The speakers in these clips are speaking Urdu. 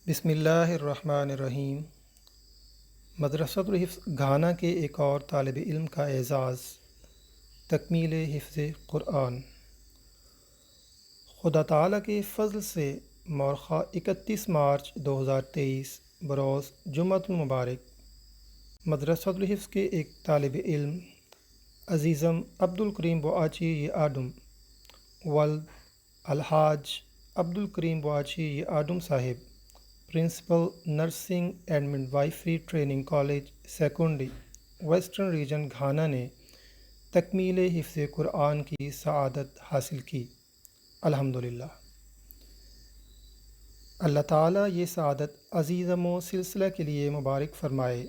بسم اللہ الرحمن الرحیم۔ مدرسۃ الحفظ گھانا کے ایک اور طالب علم کا اعزاز، تکمیل حفظ قرآن۔ خدا تعالیٰ کے فضل سے مورخہ 31 مارچ 2023 بروز جمعۃ المبارک مدرسۃ الحفظ کے ایک طالب علم عزیزم عبدالکریم بوآچی آڈم ولد الحاج عبدالکریم بوآچی آڈم صاحب، principal nursing and midwifery training college secondary western region Ghana نے تکمیل حفظ قرآن کی سعادت حاصل کی۔ الحمدللہ۔ اللہ تعالیٰ یہ سعادت عزیزم و سلسلہ کے لیے مبارک فرمائے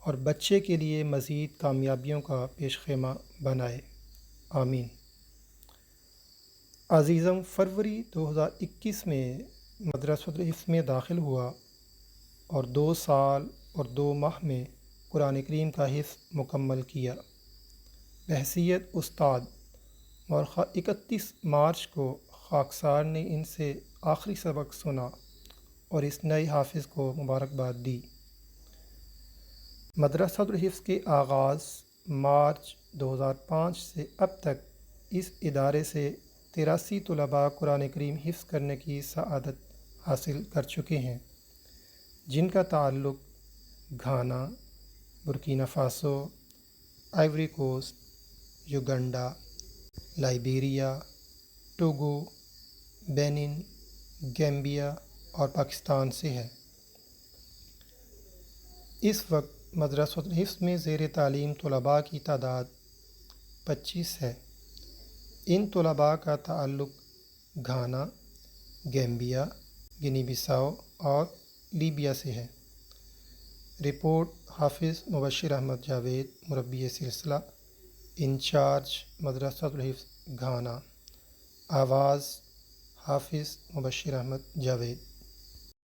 اور بچے کے لیے مزید کامیابیوں کا پیش خیمہ بنائے، آمین۔ عزیزم فروری 2021 میں مدرسۃ الحفظ میں داخل ہوا اور 2 سال اور 2 ماہ میں قرآن کریم کا حفظ مکمل کیا۔ بحیثیت استاد مورخہ 31 مارچ کو خاکسار نے ان سے آخری سبق سنا اور اس نئے حافظ کو مبارکباد دی۔ مدرسۃ الحفظ کے آغاز مارچ 2005 سے اب تک اس ادارے سے 83 طلباء قرآن کریم حفظ کرنے کی سعادت حاصل کر چکے ہیں، جن کا تعلق Ghana, Burkina Faso, Ivory Coast, Uganda, Liberia, Togo, Benin, Gambia اور پاکستان سے ہے۔ اس وقت مدرسۃ الحفظ میں زیر تعلیم طلباء کی تعداد 25 ہے۔ ان طلباء کا تعلق گھانا، گیمبیا، گنی بساؤ اور لیبیا سے ہے۔ رپورٹ حافظ مبشر احمد جاوید، مربی سلسلہ، انچارج مدرسۃ الحفظ گھانا۔ آواز حافظ مبشر احمد جاوید۔